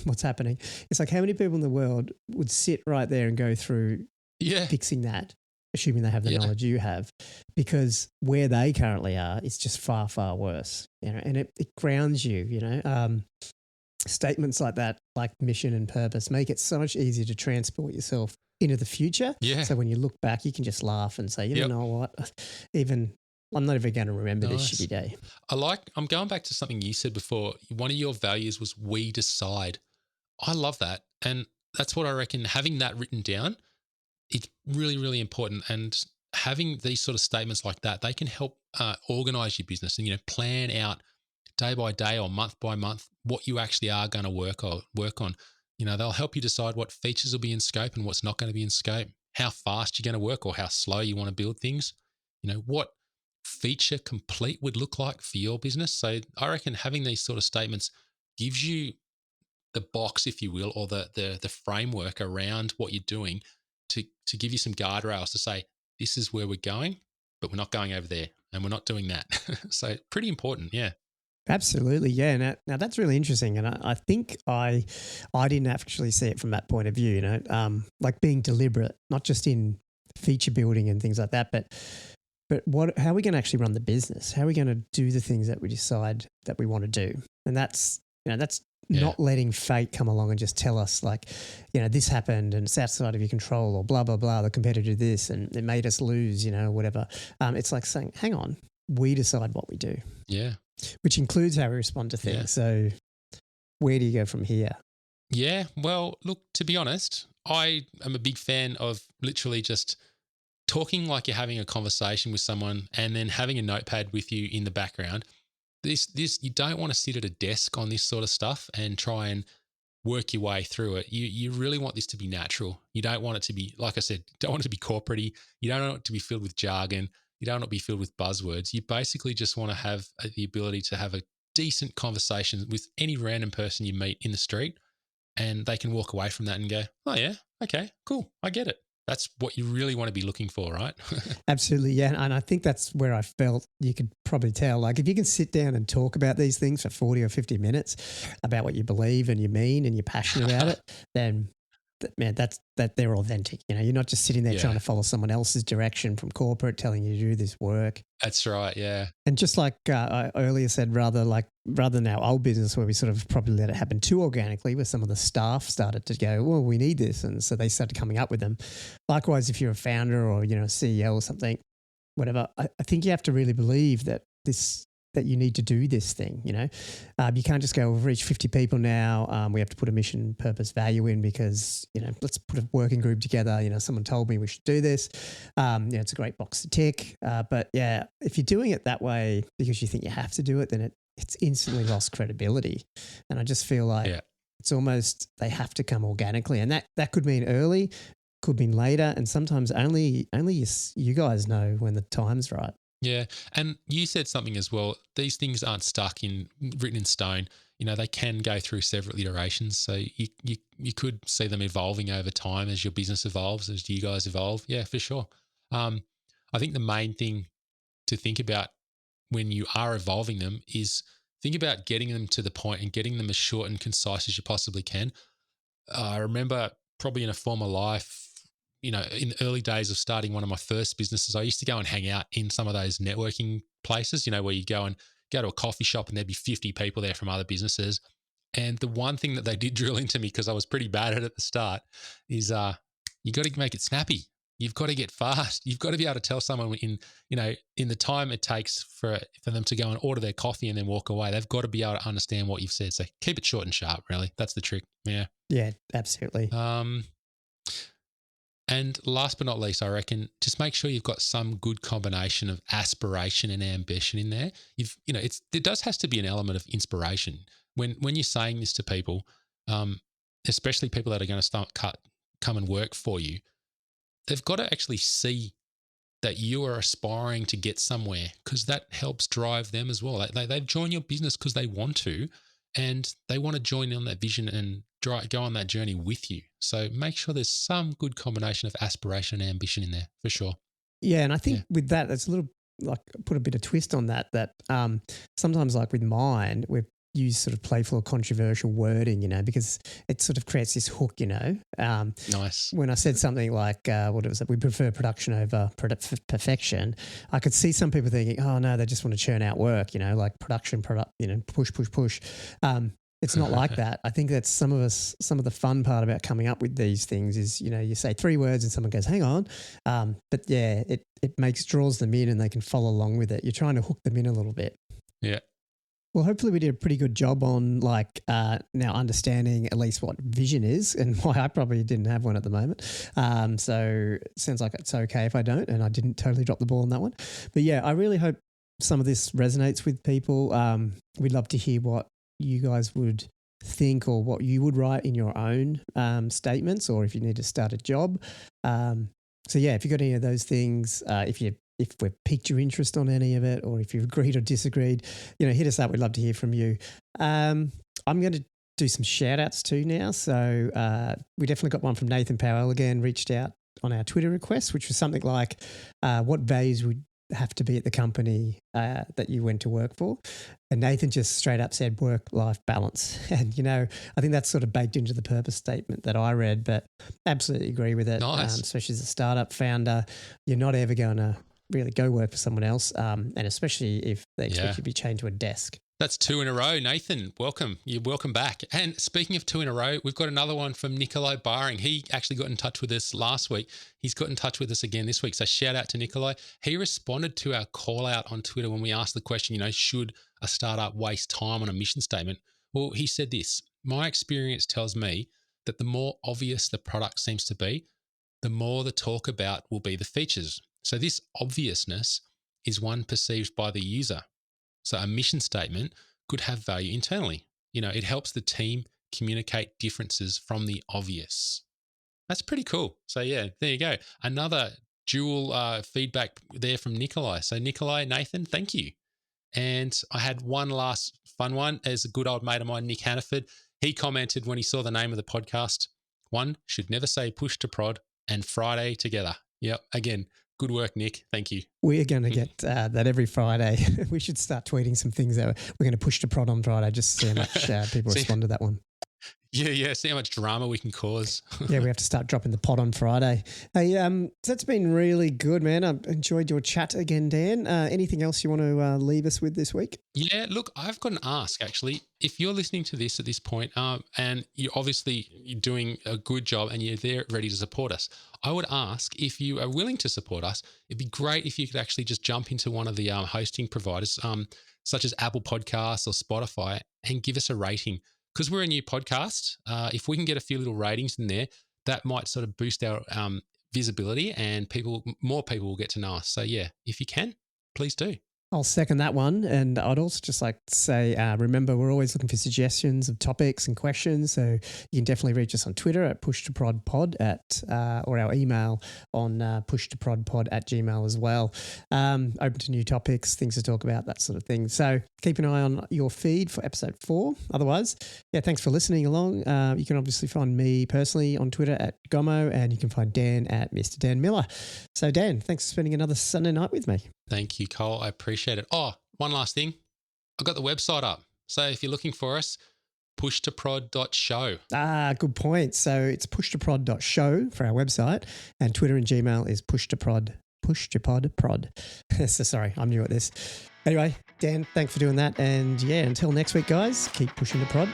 what's happening. It's like, how many people in the world would sit right there and go through fixing that, assuming they have the knowledge you have, because where they currently are, it's just far, far worse, and it grounds you, Statements like that, like mission and purpose, make it so much easier to transport yourself into the future. Yeah. So when you look back, you can just laugh and say, you know what, I'm not even going to remember this shitty day. I'm going back to something you said before. One of your values was "we decide." I love that. And that's what I reckon, having that written down, it's really, really important. And having these sort of statements like that, they can help organize your business and, plan out day by day or month by month what you actually are going to work on. They'll help you decide what features will be in scope and what's not going to be in scope, how fast you're going to work or how slow you want to build things, what feature complete would look like for your business. So I reckon having these sort of statements gives you the box, if you will, or the framework around what you're doing to give you some guardrails to say, this is where we're going, but we're not going over there and we're not doing that. So pretty important. Yeah. Absolutely. Yeah. Now that's really interesting. And I think I didn't actually see it from that point of view, like being deliberate, not just in feature building and things like that, but but how are we going to actually run the business? How are we going to do the things that we decide that we want to do? And that's not letting fate come along and just tell us like, this happened and it's outside of your control, or blah, blah, blah, the competitor did this and it made us lose, whatever. It's like saying, hang on, we decide what we do. Yeah. Which includes how we respond to things. Yeah. So where do you go from here? Yeah. Well, look, to be honest, I am a big fan of literally just talking like you're having a conversation with someone and then having a notepad with you in the background. This you don't want to sit at a desk on this sort of stuff and try and work your way through it. You really want this to be natural. You don't want it to be, like I said, don't want it to be corporate-y. You don't want it to be filled with jargon. You don't want it to be filled with buzzwords. You basically just want to have the ability to have a decent conversation with any random person you meet in the street, and they can walk away from that and go, oh yeah, okay, cool, I get it. That's what you really want to be looking for, right? Absolutely, yeah. And I think that's where I felt you could probably tell. Like if you can sit down and talk about these things for 40 or 50 minutes about what you believe and you mean and you're passionate about it, then that they're authentic. You're not just sitting there trying to follow someone else's direction from corporate telling you to do this work. That's right, yeah. And just like I earlier said, rather than our old business where we sort of probably let it happen too organically, where some of the staff started to go, well, we need this. And so they started coming up with them. Likewise, if you're a founder or, a CEO or something, whatever, I think you have to really believe that you need to do this thing, You can't just go, we've reached 50 people now. We have to put a mission, purpose, value in because, let's put a working group together. Someone told me we should do this. It's a great box to tick. But yeah, if you're doing it that way because you think you have to do it, then it's instantly lost credibility. And I just feel like it's almost, they have to come organically. And that could mean early, could mean later. And sometimes only you guys know when the time's right. Yeah. And you said something as well. These things aren't written in stone. They can go through several iterations. So you could see them evolving over time as your business evolves, as you guys evolve. Yeah, for sure. I think the main thing to think about when you are evolving them is think about getting them to the point and getting them as short and concise as you possibly can. I remember probably in a former life, in the early days of starting one of my first businesses, I used to go and hang out in some of those networking places, where you go to a coffee shop and there'd be 50 people there from other businesses. And the one thing that they did drill into me, because I was pretty bad at it at the start, is you got to make it snappy. You've got to get fast. You've got to be able to tell someone in the time it takes for them to go and order their coffee and then walk away. They've got to be able to understand what you've said. So keep it short and sharp, really. That's the trick. Yeah. Yeah, absolutely. And last but not least, I reckon just make sure you've got some good combination of aspiration and ambition in there. There has to be an element of inspiration when you're saying this to people, especially people that are going to come and work for you. They've got to actually see that you are aspiring to get somewhere, because that helps drive them as well. They've joined your business because they want to, and they want to join on that vision and go on that journey with you. So make sure there's some good combination of aspiration and ambition in there, for sure. Yeah, and I think with that, it's a little like put a bit of twist on that sometimes like with mine, we've used sort of playful or controversial wording, because it sort of creates this hook, Nice. When I said something like, what was it? We prefer production over perfection. I could see some people thinking, oh no, they just want to churn out work, like product, push. It's not like that. I think that's some of the fun part about coming up with these things is, you say 3 words and someone goes, hang on. But yeah, it draws them in and they can follow along with it. You're trying to hook them in a little bit. Yeah. Well, hopefully we did a pretty good job on now understanding at least what vision is and why I probably didn't have one at the moment. So it sounds like it's okay if I don't, and I didn't totally drop the ball on that one. But yeah, I really hope some of this resonates with people. We'd love to hear what you guys would think or what you would write in your own statements, or if you need to start a job. So yeah, if you've got any of those things, if we've piqued your interest on any of it, or if you've agreed or disagreed, hit us up. We'd love to hear from you. I'm going to do some shout outs too now. So we definitely got one from Nathan Powell again, reached out on our Twitter request, which was something like, what values would have to be at the company that you went to work for? And Nathan just straight up said work-life balance. And, I think that's sort of baked into the purpose statement that I read, but absolutely agree with it. Nice. Especially as a startup founder, you're not ever going to really go work for someone else, and especially if they expect you to be chained to a desk. That's 2 in a row, Nathan. Welcome. You're welcome back. And speaking of 2 in a row, we've got another one from Nikolai Baring. He actually got in touch with us last week. He's got in touch with us again this week. So shout out to Nikolai. He responded to our call out on Twitter when we asked the question, should a startup waste time on a mission statement? Well, he said this: my experience tells me that the more obvious the product seems to be, the more the talk about will be the features. So this obviousness is one perceived by the user. So a mission statement could have value internally. It helps the team communicate differences from the obvious. That's pretty cool. So yeah, there you go. Another dual feedback there from Nikolai. So Nikolai, Nathan, thank you. And I had one last fun one. As a good old mate of mine, Nick Hannaford, he commented when he saw the name of the podcast, one should never say push to prod and Friday together. Yep. Again, good work, Nick. Thank you. We're going to get that every Friday. We should start tweeting some things that we're going to push to prod on Friday, just to see how much people respond to that one. Yeah. See how much drama we can cause. Yeah, we have to start dropping the pod on Friday. Hey, that's been really good, man. I've enjoyed your chat again, Dan. Anything else you want to leave us with this week? Yeah, look, I've got an ask, actually. If you're listening to this at this point, and you're doing a good job and you're there ready to support us, I would ask, if you are willing to support us, it'd be great if you could actually just jump into one of the hosting providers, such as Apple Podcasts or Spotify, and give us a rating. Because we're a new podcast, if we can get a few little ratings in there, that might sort of boost our visibility, and more people will get to know us. So yeah, if you can, please do. I'll second that one. And I'd also just like to say, remember, we're always looking for suggestions of topics and questions. So you can definitely reach us on Twitter at pushtoprodpod or our email on pushtoprodpod@gmail as well. Open to new topics, things to talk about, that sort of thing. So keep an eye on your feed for episode 4. Otherwise, thanks for listening along. You can obviously find me personally on Twitter at Gomo, and you can find Dan at Mr. Dan Miller. So Dan, thanks for spending another Sunday night with me. Thank you, Cole. I appreciate it. Oh, one last thing. I've got the website up. So if you're looking for us, pushtopprod.show. Good point. So it's pushtopprod.show for our website, and Twitter and Gmail is pushtopod. So sorry, I'm new at this. Anyway, Dan, thanks for doing that. And until next week, guys, keep pushing the prod.